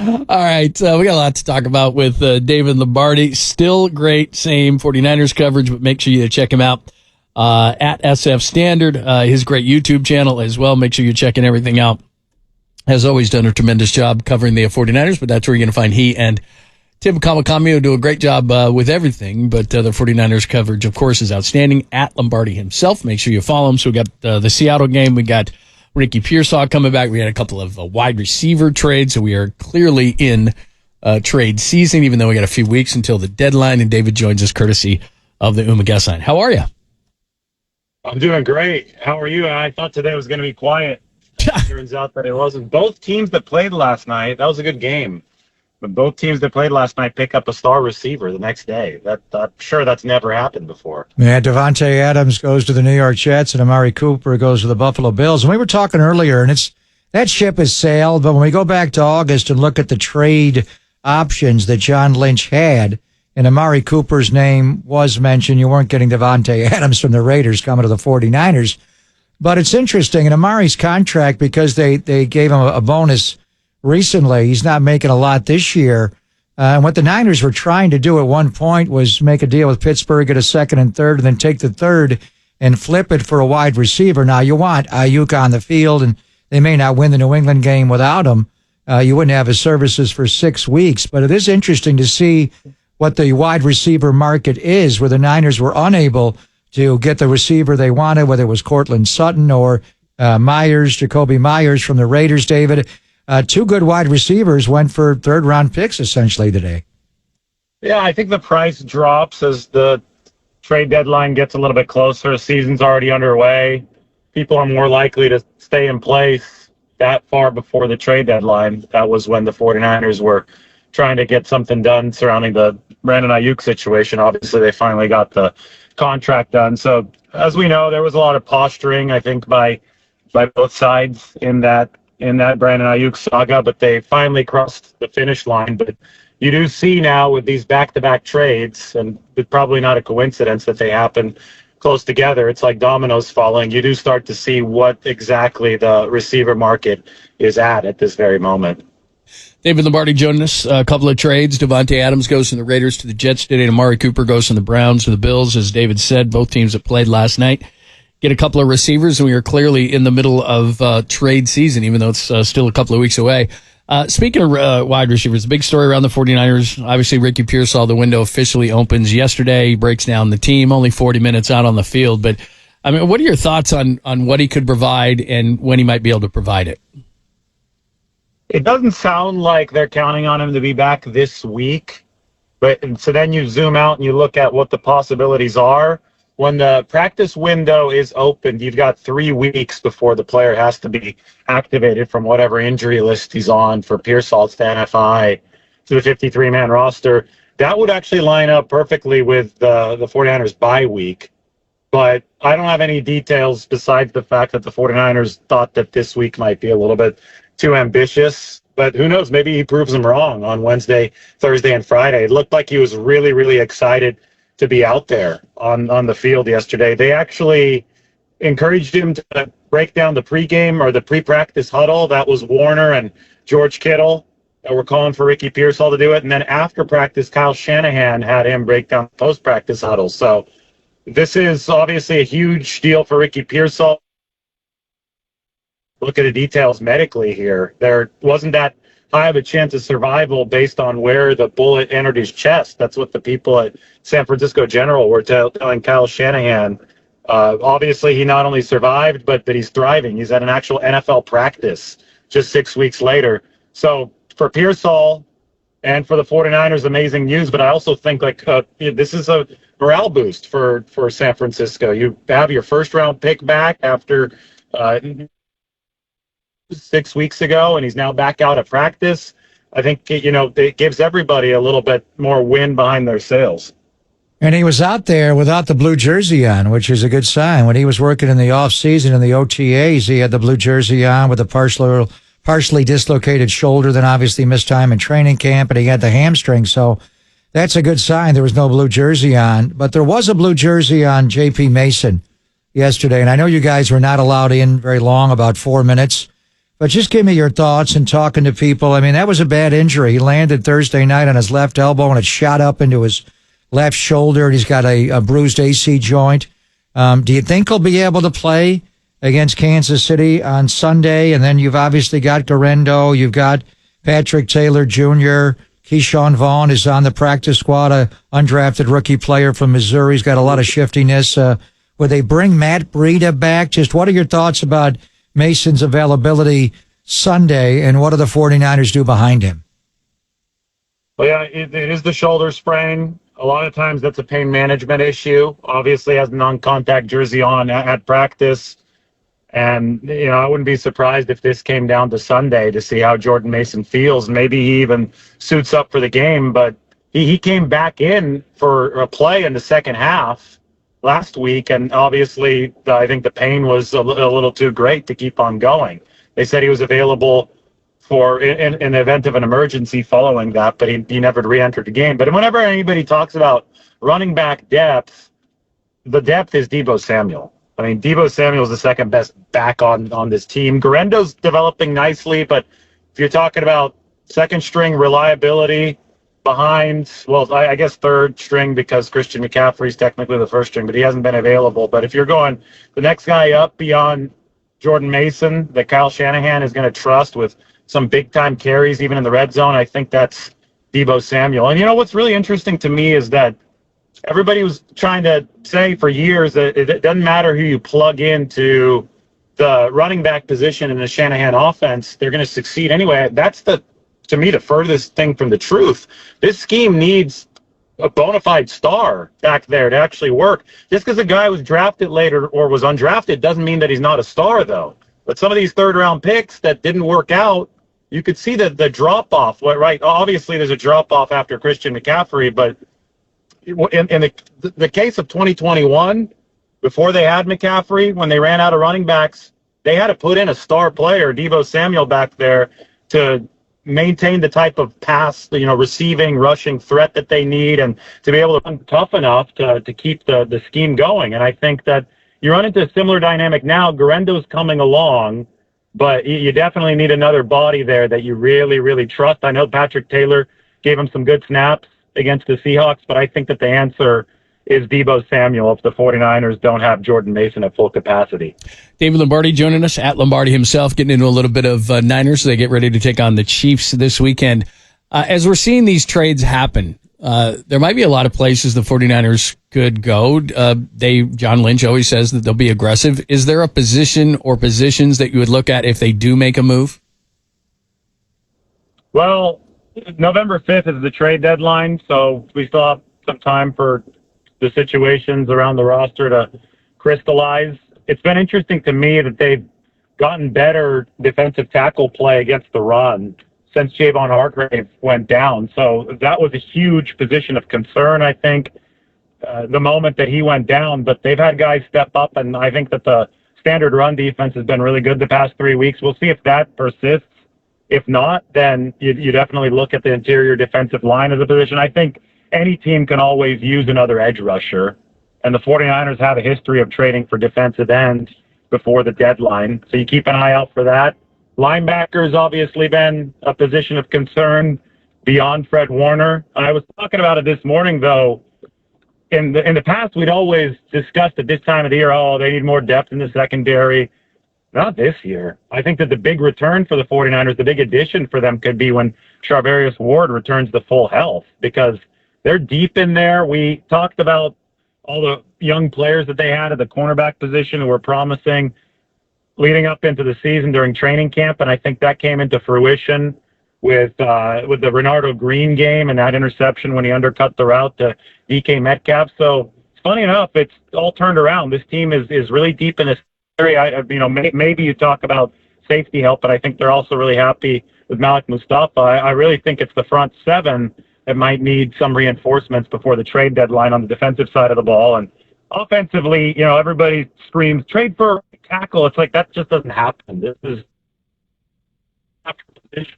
All right, we got a lot to talk about with David Lombardi. Still great, same 49ers coverage, but make sure you check him out at SF Standard, his great YouTube channel as well. Make sure you're checking everything out. Has always done a tremendous job covering the 49ers, but that's where you're going to find he and Tim Kamakami, who do a great job with everything, but the 49ers coverage, of course, is outstanding. At Lombardi himself, make sure you follow him. So we got the Seattle game. We got Ricky Pearsall coming back. We had a couple of wide receiver trades, so we are clearly in trade season, even though we got a few weeks until the deadline. And David joins us courtesy of the guest line. How are you? I'm doing great. How are you? I thought today was going to be quiet. Turns out that it wasn't. Both teams that played last night, that was a good game. But both teams that played last night pick up a star receiver the next day. I'm sure that's never happened before. Yeah, Devontae Adams goes to the New York Jets and Amari Cooper goes to the Buffalo Bills. And we were talking earlier, and that ship has sailed. But when we go back to August and look at the trade options that John Lynch had, and Amari Cooper's name was mentioned, you weren't getting Devontae Adams from the Raiders coming to the 49ers. But it's interesting, in Amari's contract, because they gave him a bonus recently, he's not making a lot this year. And what the Niners were trying to do at one point was make a deal with Pittsburgh, get a second and third, and then take the third and flip it for a wide receiver. Now, you want Ayuk on the field, and they may not win the New England game without him. You wouldn't have his services for 6 weeks. But it is interesting to see what the wide receiver market is, where the Niners were unable to get the receiver they wanted, whether it was Cortland Sutton or Jacoby Myers from the Raiders, David. Two good wide receivers went for third-round picks, essentially, today. Yeah, I think the price drops as the trade deadline gets a little bit closer. Season's already underway. People are more likely to stay in place that far before the trade deadline. That was when the 49ers were trying to get something done surrounding the Brandon Ayuk situation. Obviously, they finally got the contract done. So, as we know, there was a lot of posturing, I think, by both sides in that Brandon Ayuk saga, but they finally crossed the finish line. But you do see now with these back-to-back trades, and it's probably not a coincidence that they happen close together. It's like dominoes falling. You do start to see what exactly the receiver market is at this very moment. David Lombardi joining us. A couple of trades. Devontae Adams goes from the Raiders to the Jets today. Amari Cooper goes from the Browns to the Bills. As David said, both teams that played last night get a couple of receivers, and we are clearly in the middle of trade season, even though it's still a couple of weeks away. Speaking of wide receivers, the big story around the 49ers, obviously Ricky Pearsall, the window officially opens yesterday. He breaks down the team, only 40 minutes out on the field. But, I mean, what are your thoughts on what he could provide and when he might be able to provide it? It doesn't sound like they're counting on him to be back this week. But so then you zoom out and you look at what the possibilities are. When the practice window is opened, you've got 3 weeks before the player has to be activated from whatever injury list he's on for Pearsall to NFI to the 53-man roster. That would actually line up perfectly with the 49ers bye week. But I don't have any details besides the fact that the 49ers thought that this week might be a little bit too ambitious. But who knows? Maybe he proves them wrong on Wednesday, Thursday, and Friday. It looked like he was really, really excited to be out there on the field yesterday. They actually encouraged him to break down the pregame or the pre-practice huddle. That was Warner and George Kittle that were calling for Ricky Pearsall to do it. And then after practice, Kyle Shanahan had him break down the post-practice huddle. So this is obviously a huge deal for Ricky Pearsall. Look at the details medically here. There wasn't that high of a chance of survival based on where the bullet entered his chest. That's what the people at San Francisco General were telling Kyle Shanahan. Obviously, he not only survived, but that he's thriving. He's at an actual NFL practice just 6 weeks later. So for Pearsall and for the 49ers, amazing news. But I also think this is a morale boost for San Francisco. You have your first-round pick back after 6 weeks ago, and he's now back out at practice. I think, it gives everybody a little bit more wind behind their sails. And he was out there without the blue jersey on, which is a good sign. When he was working in the off-season in the OTAs, he had the blue jersey on with a partially dislocated shoulder, then obviously missed time in training camp, and he had the hamstring. So that's a good sign there was no blue jersey on. But there was a blue jersey on J.P. Mason yesterday, and I know you guys were not allowed in very long, about 4 minutes. But just give me your thoughts and talking to people. I mean, that was a bad injury. He landed Thursday night on his left elbow and it shot up into his left shoulder. He's got a bruised AC joint. Do you think he'll be able to play against Kansas City on Sunday? And then you've obviously got Garendo. You've got Patrick Taylor Jr., Keyshawn Vaughn is on the practice squad, a undrafted rookie player from Missouri. He's got a lot of shiftiness. Would they bring Matt Breida back? Just what are your thoughts about Mason's availability Sunday, and what do the 49ers do behind him? Well, yeah, it is the shoulder sprain. A lot of times that's a pain management issue. Obviously has a non-contact jersey on at practice. And, I wouldn't be surprised if this came down to Sunday to see how Jordan Mason feels. Maybe he even suits up for the game, but he came back in for a play in the second half last week, and obviously I think the pain was a little too great to keep on going. They said he was available for in the event of an emergency following that, but he never re-entered the game. But whenever anybody talks about running back depth, the depth is Deebo Samuel. I mean, Deebo Samuel is the second best back on this team. Garendo's developing nicely, but if you're talking about second string reliability behind, well, I guess third string because Christian McCaffrey's technically the first string, but he hasn't been available. But if you're going the next guy up beyond Jordan Mason that Kyle Shanahan is going to trust with some big-time carries, even in the red zone, I think that's Deebo Samuel. And what's really interesting to me is that everybody was trying to say for years that it doesn't matter who you plug into the running back position in the Shanahan offense, they're going to succeed anyway. That's to me, the furthest thing from the truth. This scheme needs a bona fide star back there to actually work. Just because a guy was drafted later or was undrafted doesn't mean that he's not a star, though. But some of these third-round picks that didn't work out, you could see the drop-off, right? Obviously, there's a drop-off after Christian McCaffrey, but in the case of 2021, before they had McCaffrey, when they ran out of running backs, they had to put in a star player, Deebo Samuel, back there to maintain the type of pass, receiving, rushing threat that they need, and to be able to run tough enough to keep the scheme going. And I think that you run into a similar dynamic now. Garendo's coming along, but you definitely need another body there that you really, really trust. I know Patrick Taylor gave him some good snaps against the Seahawks, but I think that the answer is Deebo Samuel if the 49ers don't have Jordan Mason at full capacity. David Lombardi joining us, at Lombardi himself, getting into a little bit of Niners. They get ready to take on the Chiefs this weekend. As we're seeing these trades happen, there might be a lot of places the 49ers could go. John Lynch always says that they'll be aggressive. Is there a position or positions that you would look at if they do make a move? Well, November 5th is the trade deadline, so we still have some time for the situations around the roster to crystallize. It's been interesting to me that they've gotten better defensive tackle play against the run since Javon Hargrave went down. So that was a huge position of concern, I think, the moment that he went down. But they've had guys step up, and I think that the standard run defense has been really good the past 3 weeks. We'll see if that persists. If not, then you definitely look at the interior defensive line as a position. I think any team can always use another edge rusher, and the 49ers have a history of trading for defensive ends before the deadline, so you keep an eye out for that. Linebackers obviously been a position of concern beyond Fred Warner. I was talking about it this morning, though. In the past, we'd always discussed at this time of the year, they need more depth in the secondary. Not this year. I think that the big return for the 49ers, the big addition for them could be when Charvarius Ward returns to full health, because they're deep in there. We talked about all the young players that they had at the cornerback position who were promising leading up into the season during training camp, and I think that came into fruition with the Renardo Green game and that interception when he undercut the route to DK Metcalf. So funny enough, it's all turned around. This team is really deep in this area. Maybe you talk about safety help, but I think they're also really happy with Malik Mustafa. I really think it's the front seven that might need some reinforcements before the trade deadline on the defensive side of the ball. And offensively, everybody screams trade for a tackle. It's like that just doesn't happen. This is after position,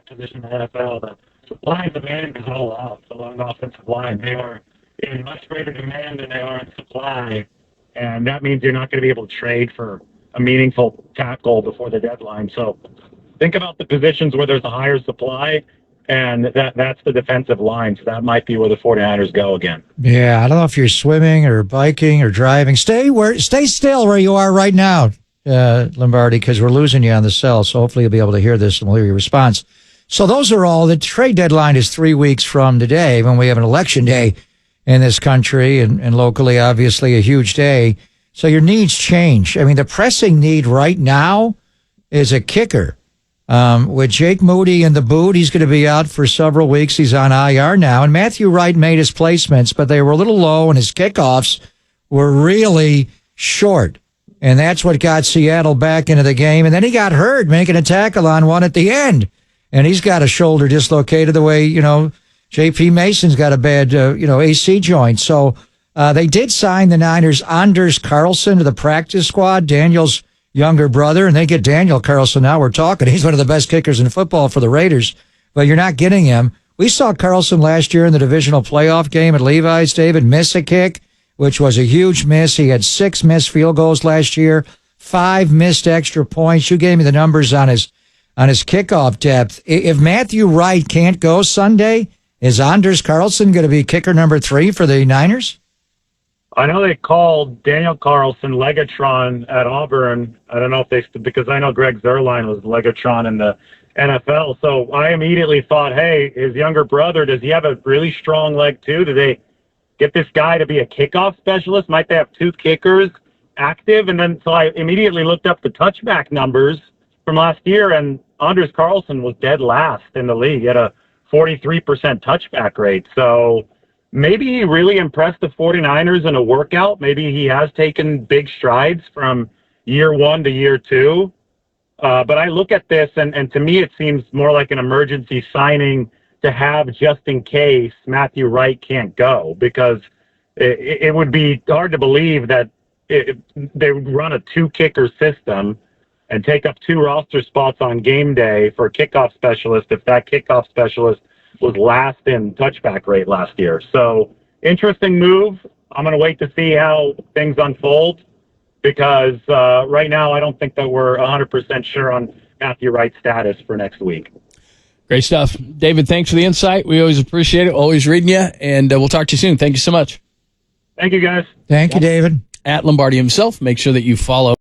position in the NFL. The supply and demand is all out along the offensive line. They are in much greater demand than they are in supply. And that means you're not going to be able to trade for a meaningful tackle before the deadline. So think about the positions where there's a higher supply, and that's the defensive line. So that might be where the 49ers go again. Yeah, I don't know if you're swimming or biking or driving. Stay still where you are right now, Lombardi, because we're losing you on the cell. So hopefully you'll be able to hear this and we'll hear your response. So those are all. The trade deadline is 3 weeks from today, when we have an election day in this country and locally, obviously a huge day. So your needs change. I mean, the pressing need right now is a kicker. With Jake Moody in the boot, he's going to be out for several weeks. He's on IR now. And Matthew Wright made his placements, but they were a little low, and his kickoffs were really short. And that's what got Seattle back into the game. And then he got hurt making a tackle on one at the end. And he's got a shoulder dislocated the way, J.P. Mason's got a bad, AC joint. So they did sign the Niners' Anders Carlson to the practice squad, Daniel's younger brother, and they get Daniel Carlson. Now we're talking. He's one of the best kickers in football for the Raiders, but you're not getting him. We saw Carlson last year in the divisional playoff game at Levi's, David, miss a kick, which was a huge miss. He had 6 missed field goals last year, 5 missed extra points. You gave me the numbers on his kickoff depth. If Matthew Wright can't go Sunday, is Anders Carlson going to be kicker number 3 for the Niners? I know they called Daniel Carlson Legatron at Auburn. I don't know if because I know Greg Zuerlein was Legatron in the NFL. So I immediately thought, hey, his younger brother, does he have a really strong leg too? Do they get this guy to be a kickoff specialist? Might they have 2 kickers active? And then so I immediately looked up the touchback numbers from last year, and Anders Carlson was dead last in the league. He had a 43% touchback rate. So maybe he really impressed the 49ers in a workout. Maybe he has taken big strides from year 1 to year 2. But I look at this, and to me it seems more like an emergency signing to have just in case Matthew Wright can't go, because it would be hard to believe that they would run a 2-kicker system and take up 2 roster spots on game day for a kickoff specialist if that kickoff specialist was last in touchback rate last year. So interesting move. I'm going to wait to see how things unfold, because right now I don't think that we're 100% sure on Matthew Wright's status for next week. Great stuff. David, thanks for the insight. We always appreciate it. Always reading you, and we'll talk to you soon. Thank you so much. Thank you, guys. Thank you, David. At Lombardi himself, make sure that you follow